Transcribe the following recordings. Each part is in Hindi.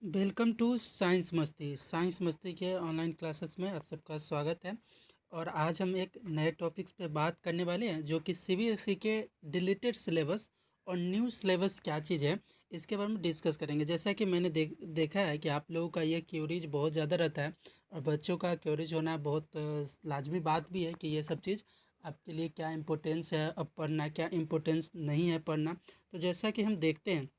वेलकम टू साइंस मस्ती के ऑनलाइन क्लासेस में आप सबका स्वागत है। और आज हम एक नए टॉपिक्स पे बात करने वाले हैं जो कि सीबीएसई के डिलीटेड सिलेबस और न्यू सिलेबस क्या चीज़ है, इसके बारे में डिस्कस करेंगे। जैसा कि मैंने देखा है कि आप लोगों का ये क्यूरीज बहुत ज़्यादा रहता है और बच्चों का क्यूरीज होना बहुत लाजमी बात भी है कि ये सब चीज़ आपके लिए क्या इम्पोर्टेंस है, अब पढ़ना क्या इम्पोर्टेंस नहीं है पढ़ना। तो जैसा कि हम देखते हैं,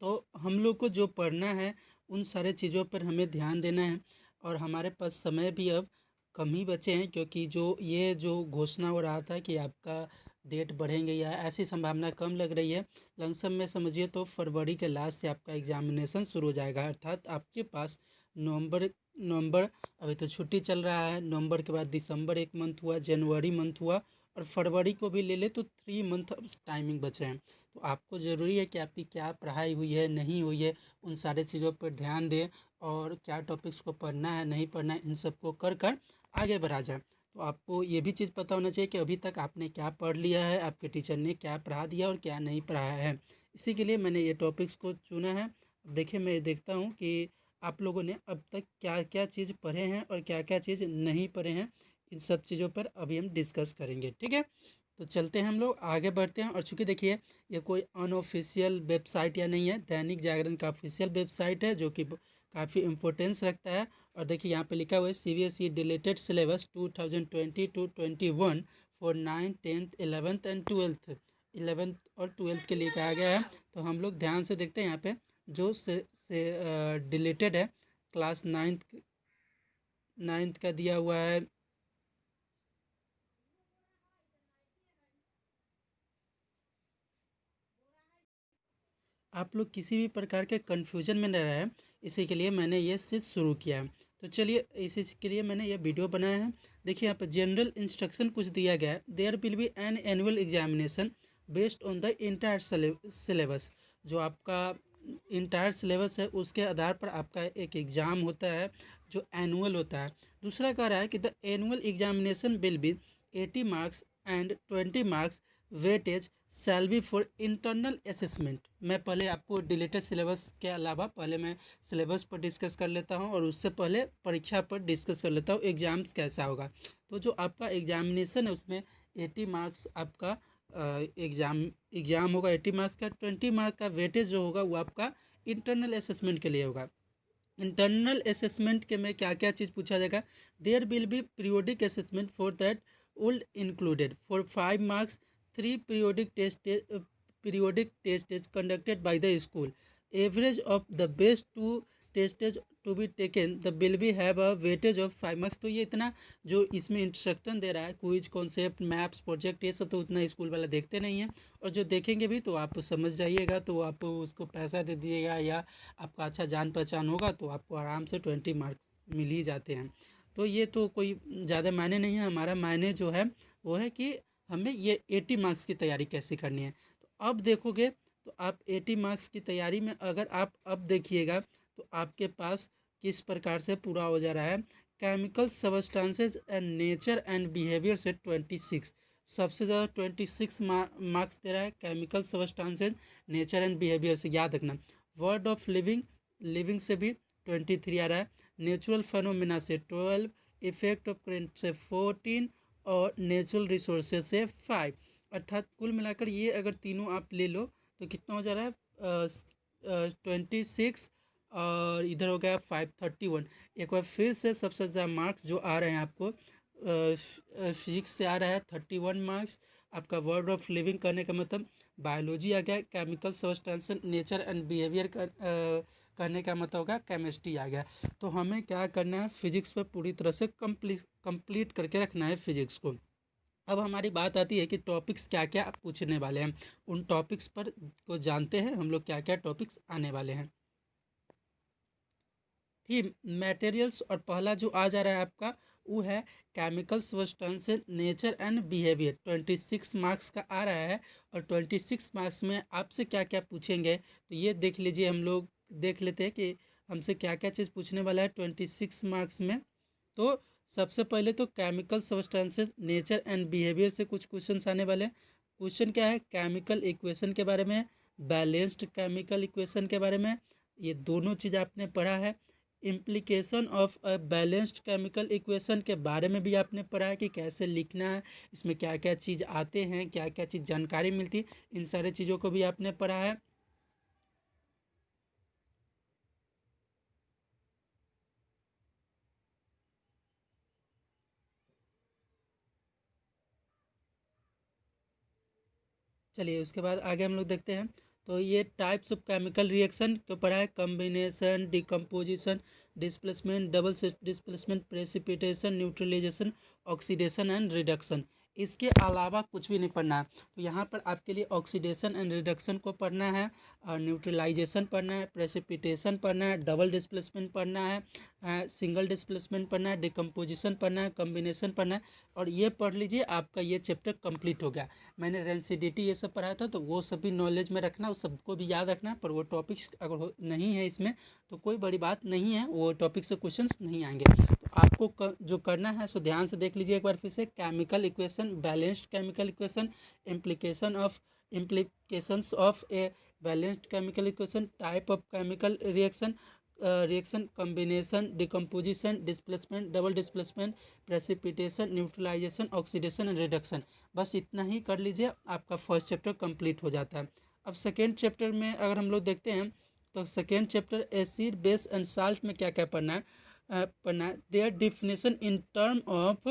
तो हम लोग को जो पढ़ना है उन सारे चीज़ों पर हमें ध्यान देना है। और हमारे पास समय भी अब कम ही बचे हैं, क्योंकि जो घोषणा हो रहा था कि आपका डेट बढ़ेंगे या ऐसी संभावना कम लग रही है। लमसम में समझिए तो फरवरी के लास्ट से आपका एग्जामिनेशन शुरू हो जाएगा, अर्थात आपके पास नवंबर नवंबर अभी तो छुट्टी चल रहा है, नवंबर के बाद दिसंबर एक मंथ हुआ, जनवरी मंथ हुआ और फरवरी को भी ले ले तो 3 मंथ अब टाइमिंग बच रहे हैं। तो आपको ज़रूरी है कि आपकी क्या पढ़ाई हुई है नहीं हुई है, उन सारे चीज़ों पर ध्यान दें और क्या टॉपिक्स को पढ़ना है नहीं पढ़ना है, इन सब को कर कर आगे बढ़ा जाए। तो आपको ये भी चीज़ पता होना चाहिए कि अभी तक आपने क्या पढ़ लिया है, आपके टीचर ने क्या पढ़ा दिया और क्या नहीं पढ़ाया है। इसी के लिए मैंने ये टॉपिक्स को चुना है। अब देखिए, मैं देखता हूँ कि आप लोगों ने अब तक क्या क्या चीज़ पढ़े हैं और क्या क्या चीज़ नहीं पढ़े हैं। इन सब चीज़ों पर अभी हम डिस्कस करेंगे, ठीक है। तो चलते हैं, हम लोग आगे बढ़ते हैं। और चूँकि देखिए, ये कोई अनऑफिशियल वेबसाइट या नहीं है, दैनिक जागरण का ऑफिशियल वेबसाइट है जो कि काफ़ी इम्पोर्टेंस रखता है। और देखिए यहाँ पे लिखा हुआ है CBSE deleted syllabus 2020 to 21 for 9th 10th 11th and 12th और 12th के लिए कहा गया है। तो हम लोग ध्यान से देखते हैं यहाँ पे जो से डिलीटेड है, क्लास नाइन्थ का दिया हुआ है। आप लोग किसी भी प्रकार के कन्फ्यूजन में न रहें, इसी के लिए मैंने ये चीज़ शुरू किया है। तो चलिए, इसी के लिए मैंने ये वीडियो बनाया है। देखिए यहाँ पर जनरल इंस्ट्रक्शन कुछ दिया गया है। There will be an annual examination based on the entire syllabus. जो आपका इंटायर सिलेबस है उसके आधार पर आपका एक एग्ज़ाम होता है जो एनुअल होता है। दूसरा कह रहा है कि the annual examination will be 80 marks and 20 marks weightage shall be for internal assessment. मैं पहले आपको डिलीटेड सिलेबस के अलावा पहले मैं सिलेबस पर डिस्कस कर लेता हूं और उससे पहले परीक्षा पर डिस्कस कर लेता हूं एग्ज़ाम्स कैसा होगा। तो जो आपका एग्जामिनेशन है उसमें 80 मार्क्स आपका एग्ज़ाम होगा, 80 मार्क्स का। 20 मार्क का वेटेज जो होगा वो आपका इंटरनल असेसमेंट के लिए होगा। इंटरनल असेसमेंट के में क्या क्या चीज़ पूछा जाएगा। There will be periodic assessment for that would included for 5 marks 3 periodic test is conducted by the school. Average of the best 2 test to be taken the will be have a weightage of 5 marks. तो ये इतना जो इसमें इंस्ट्रक्शन दे रहा है, क्विज कॉन्सेप्ट मैप्स प्रोजेक्ट, ये सब तो उतना स्कूल वाला देखते नहीं है। और जो देखेंगे भी तो आप समझ जाइएगा, तो आप उसको पैसा दे दिएगा या आपका अच्छा जान पहचान होगा तो आपको आराम से 20 मार्क्स मिल ही जाते हैं। तो ये तो कोई ज़्यादा मायने नहीं है। हमारा मायने जो है वो है कि हमें ये 80 मार्क्स की तैयारी कैसे करनी है। तो अब देखोगे तो आप 80 मार्क्स की तैयारी में अगर आप अब देखिएगा तो आपके पास किस प्रकार से पूरा हो जा रहा है। Chemical substances and nature and behaviour से 26, सबसे ज़्यादा 26 मार्क्स दे रहा है chemical substances nature and behaviour से, याद रखना। वर्ड ऑफ लिविंग लिविंग से भी 23 आ रहा है। नेचुरल फेनोमेना से 12, इफेक्ट ऑफ करेंट से 14 और नेचुरल रिसोर्सेज से 5। अर्थात कुल मिलाकर ये अगर तीनों आप ले लो तो कितना हो जा रहा है 26 और इधर हो गया 531। एक बार फिर से सबसे ज़्यादा मार्क्स जो आ रहे हैं आपको फिजिक्स से आ रहा है 31 मार्क्स। आपका वर्ड ऑफ लिविंग करने का मतलब बायोलॉजी आ गया, chemical substance nature and behaviour करने का मतलब होगा केमिस्ट्री आ गया। तो हमें क्या करना है, फिजिक्स पर पूरी तरह से कंप्लीट करके रखना है फिजिक्स को। अब हमारी बात आती है कि टॉपिक्स क्या क्या पूछने वाले हैं। उन टॉपिक्स पर को जानते हैं हम लोग, क्या क्या टॉपिक्स आने वाले हैं। थीम मटेरियल्स, और पहला जो आ जा रहा है आपका वो है chemical substances nature and behaviour. 26 marks का आ रहा है और 26 मार्क्स में आपसे क्या क्या पूछेंगे तो ये देख लीजिए। हम लोग देख लेते हैं कि हमसे क्या क्या चीज़ पूछने वाला है 26 मार्क्स में। तो सबसे पहले तो chemical substances nature and behaviour से कुछ क्वेश्चंस आने वाले हैं। क्वेश्चन क्या है, केमिकल इक्वेशन के बारे में, बैलेंस्ड केमिकल इक्वेशन के बारे में, ये दोनों चीज़ आपने पढ़ा है। Implication of a balanced chemical equation के बारे में भी आपने पढ़ा है कि कैसे लिखना है, इसमें क्या क्या चीज़ आते हैं, क्या क्या चीज़ जानकारी मिलती है, इन सारे चीज़ों को भी आपने पढ़ा है। चलिए उसके बाद आगे हम लोग देखते हैं। तो ये टाइप्स ऑफ केमिकल रिएक्शन के ऊपर है। Combination, decomposition, displacement, double displacement, precipitation, neutralisation, oxidation and reduction. इसके अलावा कुछ भी नहीं पढ़ना है। तो यहाँ पर आपके लिए ऑक्सीडेशन एंड रिडक्शन को पढ़ना है, और न्यूट्रलाइजेशन पढ़ना है, प्रेसिपिटेशन पढ़ना है, डबल डिस्प्लेसमेंट पढ़ना है, सिंगल डिस्प्लेसमेंट पढ़ना है, डिकम्पोजिशन पढ़ना है, कम्बिनेशन पढ़ना है। और ये पढ़ लीजिए, आपका ये चैप्टर कंप्लीट हो गया। मैंने रेंसिडिटी ये सब पढ़ाया था, तो वो सभी नॉलेज में रखना, उस सबको भी याद रखना। पर वो टॉपिक्स अगर नहीं है इसमें तो कोई बड़ी बात नहीं है, वो टॉपिक से क्वेश्चंस नहीं आएंगे। तो आपको जो करना है सो ध्यान से देख लीजिए एक बार फिर से। Chemical equation, balanced chemical equation, implications of a balanced chemical equation, type of chemical reaction, combination, decomposition, displacement, double displacement, precipitation, neutralisation, oxidation and reduction. बस इतना ही कर लीजिए, आपका फर्स्ट चैप्टर कंप्लीट हो जाता है। अब सेकेंड चैप्टर में अगर हम लोग देखते हैं, तो second chapter acid, base and salt में क्या क्या पढ़ना है, their definition in term of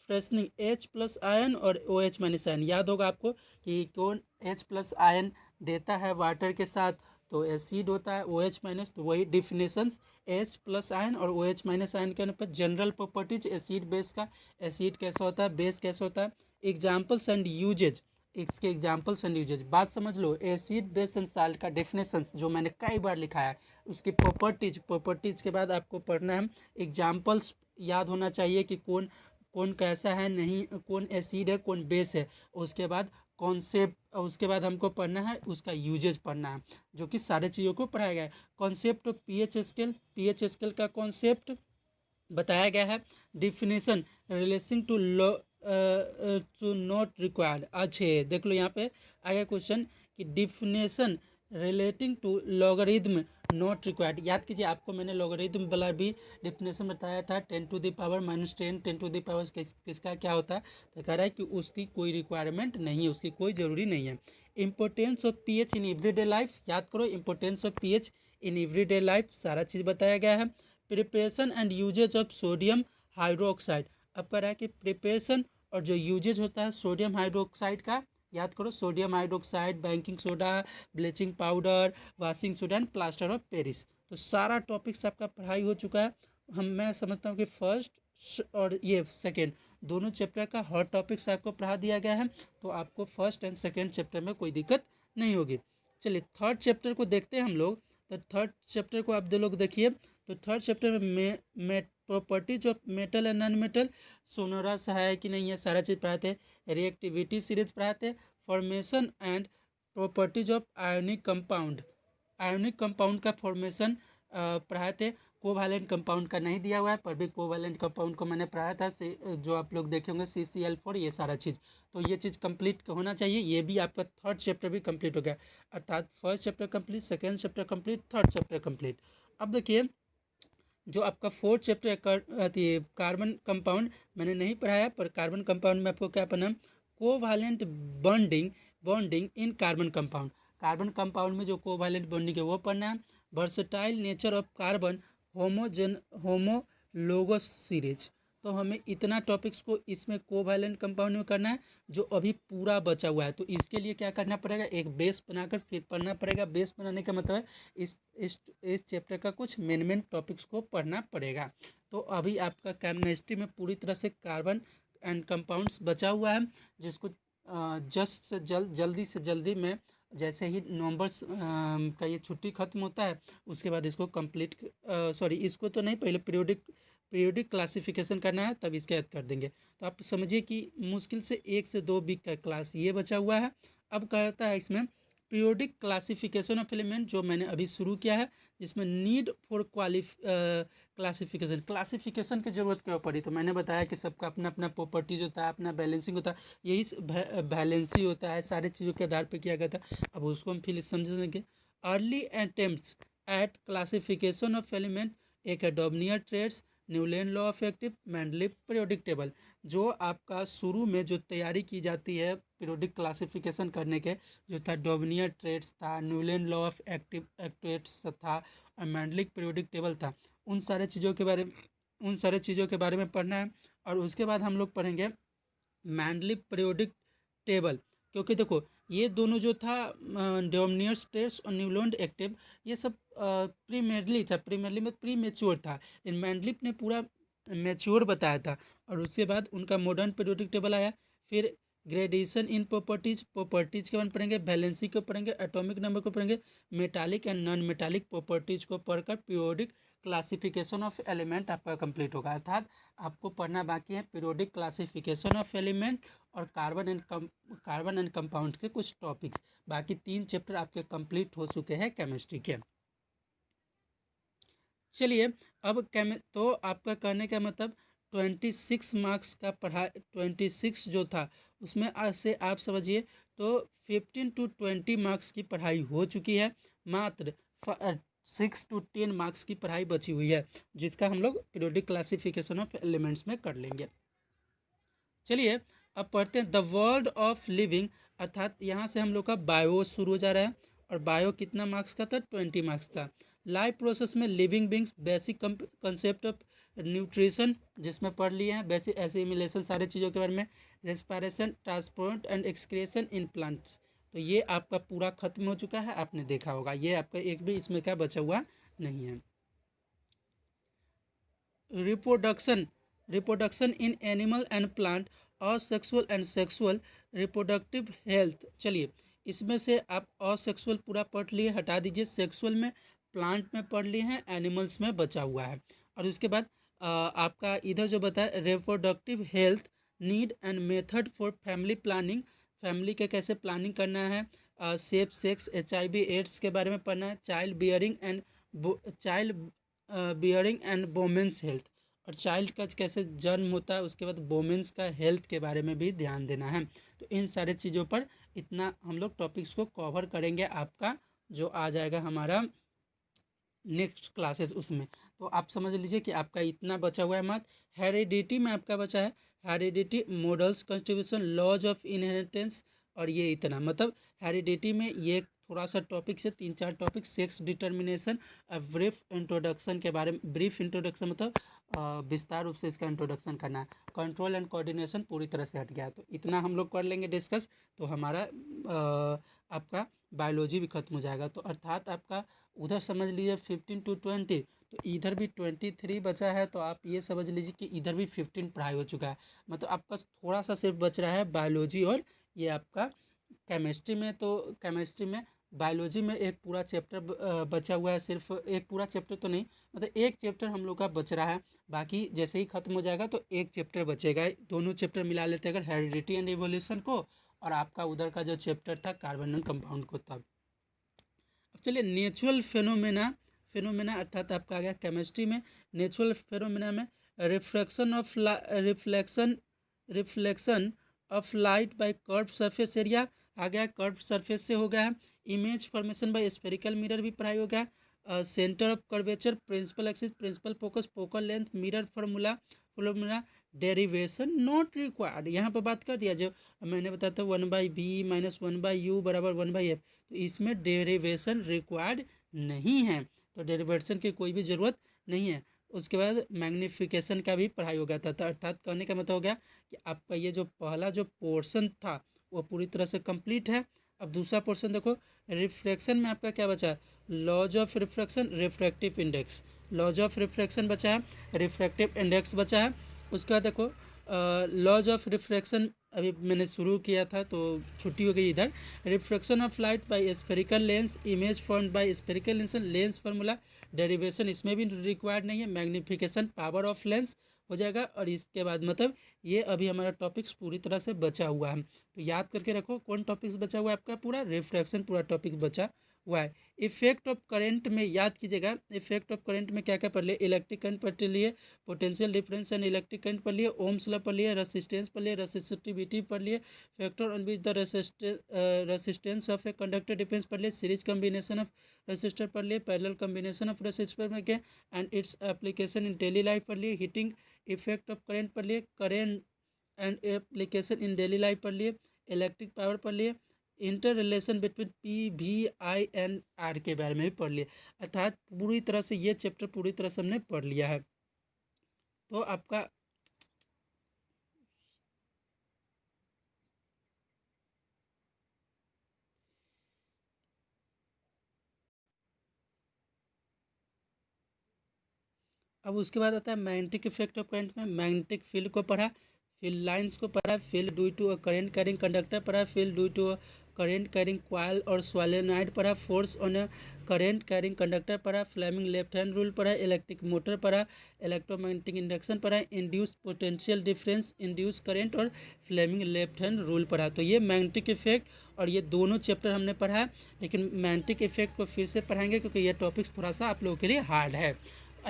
furnishing H plus ion और ओ एच माइनस आयन। याद होगा आपको कि कौन एच प्लस आयन देता है वाटर के साथ, तो एसिड होता है, ओ एच माइनस। तो वही डिफिनेशंस, एच प्लस आयन और ओ एच माइनस आयन के पर जनरल प्रॉपर्टीज एसिड बेस का, एसिड कैसा होता है, बेस कैसा होता है, एग्जाम्पल्स एंड यूजेज, इसके एग्जाम्पल्स एंड यूजेज। बात समझ लो, एसिड बेस एंड साल्ट का डेफिनेशंस जो मैंने कई बार लिखा है, उसकी प्रॉपर्टीज के बाद आपको पढ़ना है एग्जाम्पल्स। याद होना चाहिए कि कौन कौन कैसा है, नहीं कौन एसिड है कौन बेस है। उसके बाद कॉन्सेप्ट, उसके बाद हमको पढ़ना है उसका यूजेज पढ़ना है, जो कि सारे चीज़ों को पढ़ाया गया है। Concept of pH scale, pH scale का कॉन्सेप्ट बताया गया है। Definition relating to low to not required. अच्छे देख लो यहाँ पे आगे क्वेश्चन कि definition relating to logarithm not required. याद कीजिए, आपको मैंने लॉगरिथम वाला भी डिफिनेशन बताया था, 10⁻⁻10 10⁻, किसका क्या होता है। तो कह रहा है कि उसकी कोई रिक्वायरमेंट नहीं है, उसकी कोई ज़रूरी नहीं है। Importance of pH in everyday life, याद करो importance of pH in everyday life, सारा चीज़ बताया गया है। Preparation and uses of sodium hydroxide. अब कह रहा है कि प्रिपरेशन और जो यूजेज होता है सोडियम हाइड्रोक्साइड का, याद करो sodium hydroxide, baking soda, bleaching powder, washing soda and plaster of Paris. तो सारा टॉपिक्स आपका पढ़ाई हो चुका है। मैं समझता हूँ कि फर्स्ट और ये सेकेंड दोनों चैप्टर का हर टॉपिक्स आपको पढ़ा दिया गया है, तो आपको फर्स्ट एंड सेकेंड चैप्टर में कोई दिक्कत नहीं होगी। चलिए थर्ड चैप्टर को देखते हैं हम लोग। तो थर्ड चैप्टर को आप दो लोग देखिए। तो थर्ड चैप्टर में properties of metal and non metal, sonorous है कि नहीं है, सारा चीज़ पढ़ाते हैं। रिएक्टिविटी सीरीज पढ़ाते हैं। Formation and properties of ionic compound, ionic compound का फॉर्मेशन पढ़ाए थे। कोवैलेंट कंपाउंड का नहीं दिया हुआ है, पर भी कोवैलेंट कंपाउंड को मैंने पढ़ाया था, जो आप लोग देखे होंगे CCl4, ये सारा चीज़। तो ये चीज़ कंप्लीट होना चाहिए। ये भी आपका थर्ड चैप्टर भी कंप्लीट हो गया, अर्थात first chapter complete, second chapter complete, third chapter complete. अब देखिए जो आपका फोर्थ चैप्टर कार्बन कंपाउंड मैंने नहीं पढ़ाया, पर कार्बन कंपाउंड में आपको क्या पढ़ना है, covalent bonding, bonding in carbon compound. Carbon compound में जो कोवैलेंट बॉन्डिंग है वो पढ़ना है। Versatile nature of carbon, homologous series. तो हमें इतना टॉपिक्स को इसमें कोवैलेंट कंपाउंड में करना है, जो अभी पूरा बचा हुआ है। तो इसके लिए क्या करना पड़ेगा, एक बेस बनाकर फिर पढ़ना पड़ेगा। बेस बनाने का मतलब है इस चैप्टर का कुछ मेन टॉपिक्स को पढ़ना पड़ेगा। तो अभी आपका केमिस्ट्री में पूरी तरह से कार्बन एंड कंपाउंड्स बचा हुआ है, जिसको जस्ट से जल्दी से जल्दी में, जैसे ही नवंबर का ये छुट्टी खत्म होता है उसके बाद इसको कंप्लीट, सॉरी इसको तो नहीं, पहले पीरियोडिक क्लासिफिकेशन करना है, तब इसके याद कर देंगे। तो आप समझिए कि मुश्किल से 1 से 2 वीक का क्लास ये बचा हुआ है। अब कहता है इसमें पीरियोडिक क्लासिफिकेशन ऑफ एलिमेंट, जो मैंने अभी शुरू किया है, जिसमें नीड फॉर क्लासिफिकेशन की ज़रूरत क्यों पड़ी। तो मैंने बताया कि सबका अपना अपना प्रॉपर्टीज होता है, अपना बैलेंसिंग होता है, यही बैलेंस ही होता है, सारी चीज़ों के आधार पर किया गया था। अब उसको हम फिर समझेंगे। Early attempts at classification of element, एक है Dobereiner triads, Newland law of octaves, Mendeleev periodic table. जो आपका शुरू में जो तैयारी की जाती है पीरियोडिक क्लासिफिकेशन करने के, जो था डॉर्नियर ट्रेड्स था, न्यूलैंड लॉ ऑफ एक्टिव एक्ट्रेड्स था और मेंडलीव पीरियोडिक टेबल था, उन सारे चीज़ों के बारे में पढ़ना है। और उसके बाद हम लोग पढ़ेंगे मेंडलीव पीरियोडिक टेबल, क्योंकि देखो ये दोनों जो था डोमिनियर स्टेट्स और न्यूलैंड एक्टिव, ये सब प्रीमेरली में प्री मेच्योर था। इन मेंडलीव ने पूरा मेच्योर बताया था। और उसके बाद उनका मॉडर्न पीरियोडिक टेबल आया। फिर ग्रेडेशन इन प्रॉपर्टीज के बारे में पढ़ेंगे, वैलेंसी को पढ़ेंगे, एटॉमिक नंबर को पढ़ेंगे, metallic and non metallic properties को पढ़कर पीरियोडिक क्लासिफिकेशन ऑफ एलिमेंट आपका कंप्लीट होगा। अर्थात आपको पढ़ना बाकी है पीरियोडिक क्लासिफिकेशन ऑफ एलिमेंट और कार्बन एंड कंपाउंड के कुछ टॉपिक्स। बाकी 3 चैप्टर आपके कंप्लीट हो चुके हैं केमिस्ट्री के। चलिए अब तो आपका कहने का मतलब 26 मार्क्स का पढ़ा 26 जो था उसमें आज से आप समझिए तो 15 to 20 मार्क्स की पढ़ाई हो चुकी है। मात्र 6 to 10 मार्क्स की पढ़ाई बची हुई है, जिसका हम लोग पीरियोडिक क्लासिफिकेशन ऑफ एलिमेंट्स में कर लेंगे। चलिए अब पढ़ते हैं द वर्ल्ड ऑफ लिविंग, अर्थात यहाँ से हम लोग का बायो शुरू हो जा रहा है। और बायो कितना मार्क्स का था? 20 मार्क्स था। लाइफ प्रोसेस में living beings, basic concept of nutrition जिसमें पढ़ लिए हैं, बेसिक एसिमिलेशन सारे चीज़ों के बारे में, respiration, transport and excretion in plants. तो ये आपका पूरा खत्म हो चुका है, आपने देखा होगा। ये आपका एक भी इसमें क्या बचा हुआ नहीं है। Reproduction in animal and plant और sexual and sexual reproductive health. चलिए इसमें से आप असेक्सुअल पूरा पढ़ लिए, हटा दीजिए। सेक्सुअल में, प्लांट में पढ़ लिए हैं, एनिमल्स में बचा हुआ है। और उसके बाद आपका इधर जो बताया reproductive health need and method for family planning, family के कैसे प्लानिंग करना है। सेफ सेक्स, HIV एड्स के बारे में पढ़ना है। Child bearing and women's health, और चाइल्ड का कैसे जन्म होता है, उसके बाद वोमेंस का हेल्थ के बारे में भी ध्यान देना है। तो इन सारे चीज़ों पर इतना हम लोग टॉपिक्स को कवर करेंगे, आपका जो आ जाएगा हमारा नेक्स्ट क्लासेस उसमें। तो आप समझ लीजिए कि आपका इतना बचा हुआ है मार्क। हेरिडिटी में आपका बचा है heredity, Mendel's, contribution, laws of inheritance, और ये इतना मतलब हेरिडिटी में ये थोड़ा सा टॉपिक से 3-4 topic, sex determination, brief introduction के बारे में, ब्रीफ इंट्रोडक्शन मतलब विस्तार रूप से इसका इंट्रोडक्शन करना है। कंट्रोल एंड कोऑर्डिनेशन पूरी तरह से हट गया, तो इतना हम लोग कर लेंगे डिस्कस, तो हमारा आपका बायोलॉजी भी खत्म हो जाएगा। तो अर्थात आपका उधर समझ लीजिए 15 to 20, तो इधर भी 23 बचा है। तो आप ये समझ लीजिए कि इधर भी 15 पढ़ाई हो चुका है। मतलब आपका थोड़ा सा सिर्फ बच रहा है बायोलॉजी और ये आपका केमिस्ट्री में। तो केमिस्ट्री में, बायोलॉजी में एक पूरा चैप्टर बचा हुआ है। सिर्फ एक पूरा चैप्टर तो नहीं, मतलब एक चैप्टर हम लोग का बच रहा है। बाकी जैसे ही खत्म हो जाएगा तो एक चैप्टर बचेगा। दोनों चैप्टर मिला लेते हैं अगर हेरिडिटी एंड इवोल्यूशन को, और आपका उधर का जो चैप्टर था कार्बन एंड कंपाउंड को तब। अब चलिए नेचुरल फेनोमेना अर्थात आपका आ गया केमिस्ट्री में। नेचुरल फेनोमेना में reflection reflection of light by curve surface area आ गया, कर्व सरफेस से हो गया है। Image formation by spherical mirror भी पढ़ाई हो गया। Centre of curvature, principal axis, principal focus, focal length, mirror formula derivation not required. यहाँ पर बात कर दिया जो मैंने बताया था 1/v - 1/u = 1/f, तो इसमें डेरिवेशन रिक्वायर्ड नहीं है, तो डेरिवेशन की कोई भी ज़रूरत नहीं है। उसके बाद मैग्नीफिकेशन का भी पढ़ाई हो गया था। तो अर्थात कहने का मतलब हो गया कि आपका ये जो पहला जो पोर्शन था वो पूरी तरह से कंप्लीट है। अब दूसरा पोर्शन देखो, रिफ्रैक्शन में आपका क्या बचा है? Laws of refraction, refractive index, laws of refraction बचा है, रिफ्रैक्टिव इंडेक्स बचा है। उसका देखो लॉज ऑफ रिफ्रैक्शन अभी मैंने शुरू किया था तो छुट्टी हो गई इधर। Refraction of light bye spherical lens, image formed by spherical lens, lens formula derivation इसमें भी रिक्वायर्ड नहीं है। मैग्नीफिकेशन पावर ऑफ लेंस हो जाएगा। और इसके बाद मतलब ये अभी हमारा टॉपिक्स पूरी तरह से बचा हुआ है। तो याद करके रखो कौन टॉपिक्स बचा हुआ है आपका, पूरा रिफ्रैक्शन पूरा टॉपिक बचा हुआ है। इफेक्ट ऑफ करंट में याद कीजिएगा, इफेक्ट ऑफ करंट में क्या क्या पढ़ लिए, इलेक्ट्रिक करंट पढ़ लिए, potential difference and electric current पढ़ लिए, ओम्स लॉ पढ़ लिए, रेसिस्टेंस पढ़ लिए, रेसिस्टिविटी पढ़ लिए, factor on which the resistance of a conductor depends पढ़ लिए, सीरीज कम्बिनेशन ऑफ रेसिस्टर पढ़ लिए, पैरेलल कम्बिनेशन ऑफ रेसिस्टर पढ़ लिए and its application in daily life पढ़ लिए, हीटिंग इफेक्ट ऑफ करंट पढ़ लिए, current and application in daily life पढ़ लिए, इलेक्ट्रिक पावर पढ़ लिए, interrelation between P V I and R के बारे में भी पढ़ लिए। अर्थात पूरी तरह से ये चैप्टर पूरी तरह से हमने पढ़ लिया है। तो आपका अब उसके बाद आता है मैग्नेटिक इफेक्ट ऑफ करंट में मैग्नेटिक फील्ड को पढ़ा, फील्ड लाइंस को पढ़ा, field due to a current carrying conductor पढ़ा, field due to a current carrying coil और सोलेनॉइड पढ़ा, force on a current carrying conductor पढ़ा, फ्लेमिंग लेफ्ट हैंड रूल पढ़ा, इलेक्ट्रिक मोटर पढ़ा, इलेक्ट्रोमैग्नेटिक इंडक्शन पढ़ा, induce potential difference, induce current और फ्लेमिंग लेफ्ट हैंड रूल पढ़ा। तो ये मैग्नेटिक इफेक्ट और ये दोनों चैप्टर हमने पढ़ा है, लेकिन मैग्नेटिक इफेक्ट को फिर से पढ़ाएंगे क्योंकि ये टॉपिक्स थोड़ा सा आप लोगों के लिए हार्ड है।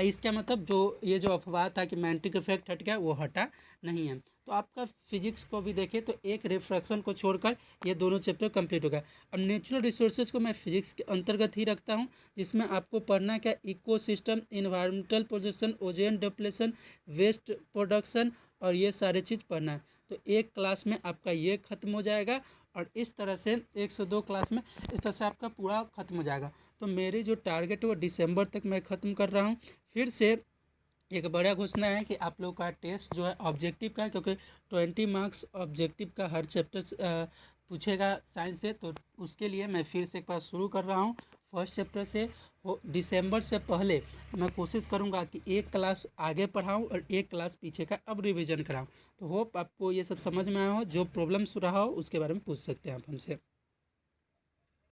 इसका मतलब जो ये जो अफवाह था कि मैग्नेटिक इफेक्ट हट गया, वो हटा नहीं है। तो आपका फिजिक्स को भी देखें तो एक रिफ्रैक्शन को छोड़कर ये दोनों चैप्टर कंप्लीट हो गया। अब नेचुरल रिसोर्सेज को मैं फिजिक्स के अंतर्गत ही रखता हूँ, जिसमें आपको पढ़ना क्या, ecosystem, environmental position, ozone depletion, waste production और ये सारे चीज़ पढ़ना है। तो एक क्लास में आपका ये खत्म हो जाएगा और इस तरह से 1 से 2 क्लास में इस तरह से आपका पूरा खत्म हो जाएगा। तो मेरी जो टारगेट है वो दिसंबर तक मैं ख़त्म कर रहा हूँ। फिर से एक बड़ा घोषणा है कि आप लोग का टेस्ट जो है ऑब्जेक्टिव का है, क्योंकि 20 मार्क्स ऑब्जेक्टिव का हर चैप्टर पूछेगा साइंस से। तो उसके लिए मैं फिर से एक बार शुरू कर रहा हूँ फर्स्ट चैप्टर से। वो दिसंबर से पहले मैं कोशिश करूँगा कि एक क्लास आगे पढ़ाऊँ और एक क्लास पीछे का अब रिवीजन कराऊँ। तो होप आपको ये सब समझ में आया हो। जो प्रॉब्लम्स रहा हो उसके बारे में पूछ सकते हैं आप हमसे।